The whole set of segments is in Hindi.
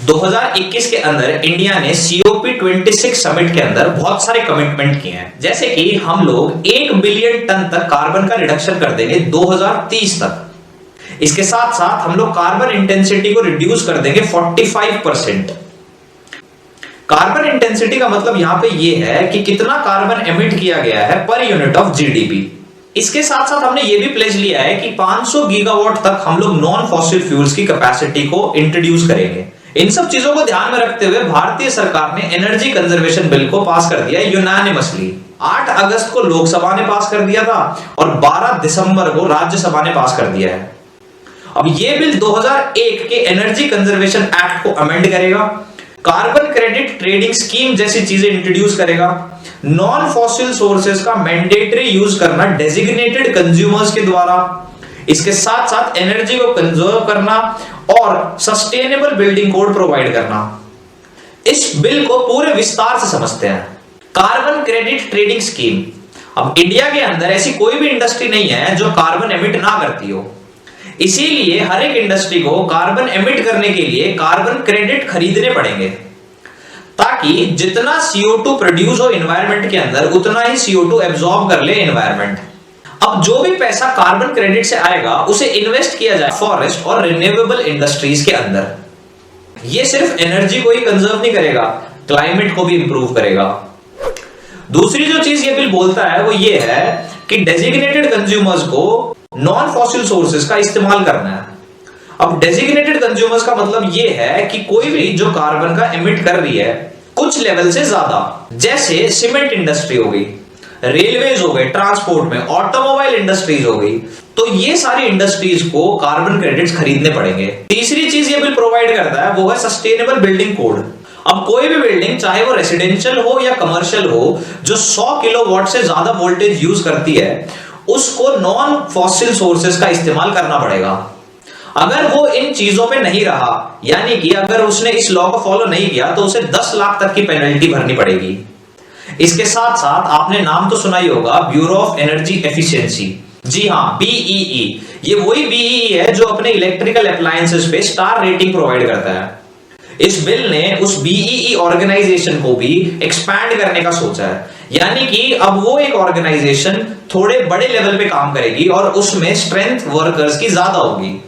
2021 के अंदर इंडिया ने COP26 समिट के अंदर बहुत सारे कमिटमेंट किए हैं, जैसे कि हम लोग 1 बिलियन टन तक कार्बन का रिडक्शन कर देंगे 2030 तक। इसके साथ साथ हम लोग कार्बन इंटेंसिटी को रिड्यूस कर देंगे 45%। कार्बन इंटेंसिटी का मतलब यहां पे ये है कि कितना कार्बन एमिट किया गया है पर यूनिट ऑफ जीडीपी। इसके साथ साथ हमने ये भी प्लेज लिया है कि 500 गीगावाट तक हम लोग नॉन फॉसिल फ्यूल्स की कैपेसिटी को इंट्रोड्यूस करेंगे। इन सब चीजों को ध्यान में रखते हुए भारतीय सरकार ने एनर्जी कंजर्वेशन बिल को पास कर दिया यूनानिमसली। 8 अगस्त को लोकसभा ने पास कर दिया था और 12 दिसंबर को राज्यसभा ने पास कर दिया है। अब ये बिल 2001 के एनर्जी कंजर्वेशन एक्ट को अमेंड करेगा, कार्बन क्रेडिट ट्रेडिंग स्कीम जैसी चीजें इंट्रोड्यूस करेगा, नॉन फॉसिल सोर्सेज का मैंडेटरी यूज करना डेजिग्नेटेड कंज्यूमर्स के द्वारा, इसके साथ साथ एनर्जी को कंजर्व करना और सस्टेनेबल बिल्डिंग कोड प्रोवाइड करना। इस बिल को पूरे विस्तार से समझते हैं। Carbon credit trading scheme. अब इंडिया के अंदर ऐसी कोई भी इंडस्ट्री नहीं है जो कार्बन एमिट ना करती हो, इसीलिए हर एक इंडस्ट्री को कार्बन एमिट करने के लिए कार्बन क्रेडिट खरीदने पड़ेंगे, ताकि जितना CO2 प्रोड्यूस हो एनवायरनमेंट के अंदर उतना ही CO2 एब्जॉर्ब कर ले एनवायरनमेंट। अब जो भी पैसा कार्बन क्रेडिट से आएगा उसे इन्वेस्ट किया जाए फॉरेस्ट और रिन्यूएबल इंडस्ट्रीज के अंदर। ये सिर्फ एनर्जी को ही कंजर्व नहीं करेगा, क्लाइमेट को भी इंप्रूव करेगा। दूसरी जो चीज ये बिल बोलता है वो ये है कि डेजिग्नेटेड कंज्यूमर्स को नॉन फॉसिल सोर्सेज का इस्तेमाल करना है। अब डेजिग्नेटेड कंज्यूमर्स का मतलब ये है कि कोई भी जो कार्बन का एमिट कर रही है कुछ लेवल से ज्यादा, जैसे सीमेंट इंडस्ट्री हो गई, रेलवेज हो गए ट्रांसपोर्ट में, ऑटोमोबाइल इंडस्ट्रीज हो गई, तो ये सारी इंडस्ट्रीज को कार्बन क्रेडिट्स खरीदने पड़ेंगे। तीसरी चीज ये बिल प्रोवाइड करता है वो है सस्टेनेबल बिल्डिंग कोड। अब कोई भी बिल्डिंग चाहे वो रेसिडेंशियल हो या कमर्शियल हो जो 100 किलोवाट से ज्यादा वोल्टेज यूज करती है उसको नॉन फॉसिल सोर्सेज का इस्तेमाल करना पड़ेगा। अगर वो इन चीजों पे नहीं रहा, यानी कि अगर उसने इस लॉ को फॉलो नहीं किया तो उसे 10 लाख तक की पेनल्टी भरनी पड़ेगी। इसके साथ साथ आपने नाम तो सुना ही होगा ब्यूरो ऑफ एनर्जी एफिशिएंसी। जी हाँ, BEE। ये वही BEE है जो अपने इलेक्ट्रिकल अप्लायंसेस पे स्टार रेटिंग प्रोवाइड करता है। इस बिल ने उस BEE ऑर्गेनाइजेशन को भी एक्सपैंड करने का सोचा है, यानी कि अब वो एक ऑर्गेनाइजेशन थोड़े बड़े लेवल पे काम करेगी और उसमें स्ट्रेंथ वर्कर्स की ज्यादा होगी,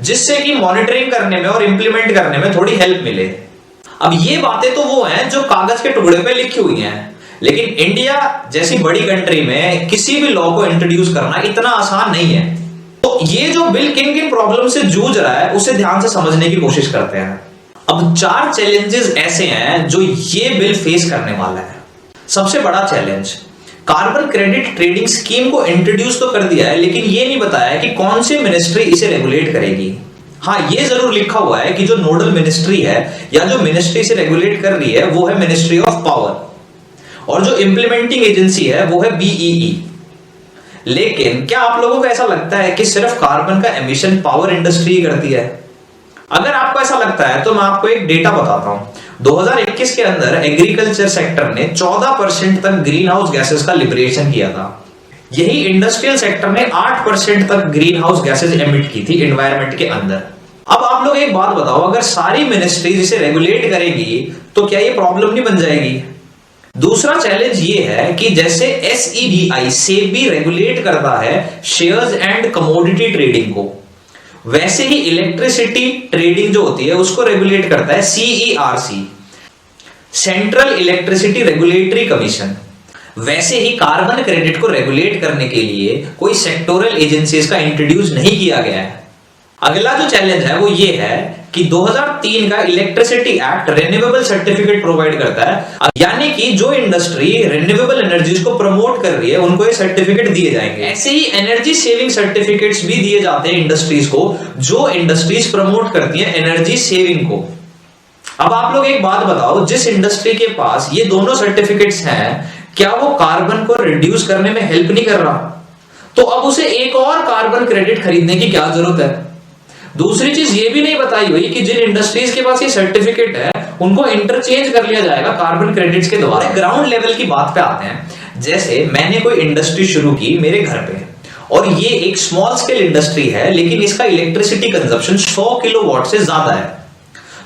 जिससे कि मॉनिटरिंग करने में और इंप्लीमेंट करने में थोड़ी हेल्प मिले। अब ये बातें तो वो हैं जो कागज के टुकड़े पे लिखी हुई हैं, लेकिन इंडिया जैसी बड़ी कंट्री में किसी भी लॉ को इंट्रोड्यूस करना इतना आसान नहीं है। तो ये जो बिल किन किन प्रॉब्लम से जूझ रहा है उसे ध्यान से समझने की कोशिश करते हैं। अब 4 चैलेंजेस ऐसे हैं जो ये बिल फेस करने वाला है। सबसे बड़ा challenge, carbon credit trading scheme को इंट्रोड्यूस तो कर दिया है, लेकिन ये नहीं बताया कि कौन सी मिनिस्ट्री इसे रेगुलेट करेगी। हाँ, ये जरूर लिखा हुआ है कि जो नोडल मिनिस्ट्री है या जो मिनिस्ट्री इसे रेगुलेट कर रही है वो है मिनिस्ट्री ऑफ पावर, और जो इंप्लीमेंटिंग एजेंसी है वो है BEE। लेकिन क्या आप लोगों को ऐसा लगता है कि सिर्फ कार्बन का एमिशन पावर इंडस्ट्री करती है? अगर आपको ऐसा लगता है तो मैं आपको एक डेटा बताता हूं। 2021 के अंदर एग्रीकल्चर सेक्टर ने 14% तक ग्रीन हाउस गैसेस का लिबरेशन किया था। यही इंडस्ट्रियल सेक्टर ने 8% तक ग्रीन हाउस गैसेस एमिट की थी एनवायरनमेंट के अंदर। अब आप लोग एक बात बताओ, अगर सारी मिनिस्ट्रीज इसे रेगुलेट करेगी तो क्या ये प्रॉब्लम नहीं बन जाएगी? दूसरा चैलेंज ये है कि जैसे SEBI सेबी रेगुलेट करता है शेयर्स एंड कमोडिटी ट्रेडिंग को, वैसे ही इलेक्ट्रिसिटी ट्रेडिंग जो होती है उसको रेगुलेट करता है CERC, central electricity regulatory commission. वैसे ही कार्बन क्रेडिट को रेगुलेट करने के लिए कोई सेक्टोरल एजेंसीज का इंट्रोड्यूस नहीं किया गया है। अगला जो चैलेंज है वो ये है कि 2003 का electricity act renewable certificate provide करता है, यानी कि जो इंडस्ट्री रिन्यूएबल एनर्जीज को प्रमोट कर रही है उनको ये सर्टिफिकेट दिए जाएंगे। ऐसे ही एनर्जी सेविंग सर्टिफिकेट्स भी दिए जाते हैं इंडस्ट्रीज को जो इंडस्ट्रीज प्रमोट करती हैं एनर्जी सेविंग को। अब आप लोग एक बात बताओ, जिस इंडस्ट्री के पास ये दोनों सर्टिफिकेट्स हैं क्या वो कार्बन को रिड्यूस करने में हेल्प नहीं कर रहा? तो अब उसे एक और कार्बन क्रेडिट खरीदने की क्या जरूरत है? दूसरी चीज ये भी नहीं बताई हुई कि जिन इंडस्ट्रीज के पास ये सर्टिफिकेट है उनको इंटरचेंज कर लिया जाएगा कार्बन क्रेडिट्स के द्वारा। ग्राउंड लेवल की बात पे आते हैं। जैसे मैंने कोई इंडस्ट्री शुरू की मेरे घर पे, और ये एक स्मॉल स्केल इंडस्ट्री है, लेकिन इसका इलेक्ट्रिसिटी कंजप्शन 100 किलोवाट से ज्यादा है।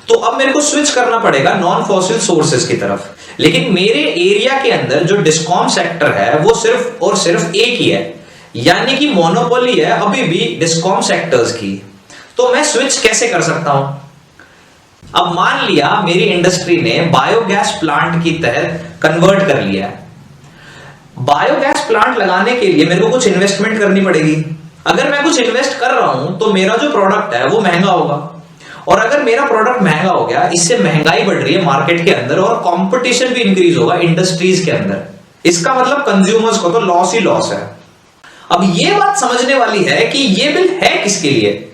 तो अब मेरे को स्विच करना पड़ेगा नॉन फॉसिल सोर्सेज की तरफ। लेकिन मेरे एरिया के अंदर जो डिस्कॉम सेक्टर है वो सिर्फ और सिर्फ एक ही है, यानी कि मोनोपोली है अभी भी डिस्कॉम सेक्टर्स की। तो मैं स्विच कैसे कर सकता हूं? अब मान लिया मेरी इंडस्ट्री ने बायोगैस प्लांट की तहत कन्वर्ट कर लिया है। बायोगैस प्लांट लगाने के लिए मेरे को कुछ इन्वेस्टमेंट करनी पड़ेगी। अगर मैं कुछ इन्वेस्ट कर रहा हूं तो मेरा जो प्रोडक्ट है वो महंगा होगा, और अगर मेरा प्रोडक्ट महंगा हो गया, इससे महंगाई बढ़ रही है मार्केट के अंदर और कंपटीशन भी इंक्रीज होगा इंडस्ट्रीज के अंदर। इसका मतलब कंज्यूमर्स को तो लॉस ही लॉस है। अब ये बात समझने वाली है कि ये बिल है किसके लिए।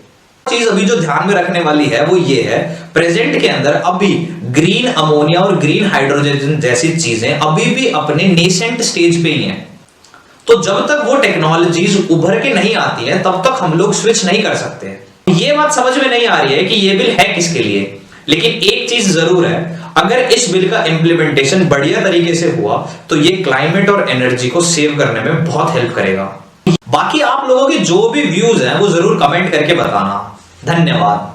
चीज अभी जो ध्यान में रखने वाली है वो ये है, प्रेजेंट के अंदर अभी ग्रीन अमोनिया और ग्रीन हाइड्रोजन जैसी चीजें अभी भी अपने नेसेंट स्टेज पे ही हैं। तो जब तक वो टेक्नोलॉजीज उभर के नहीं आती हैं तब तक हम लोग स्विच नहीं कर सकते। ये बात समझ में नहीं आ रही है कि ये बिल है किसके लिए। लेकिन एक चीज जरूर है, अगर इस बिल का इंप्लीमेंटेशन बढ़िया तरीके से हुआ तो ये क्लाइमेट और एनर्जी को सेव करने में बहुत हेल्प करेगा। बाकी आप लोगों के जो भी व्यूज हैं वो जरूर कमेंट करके बताना। धन्यवाद।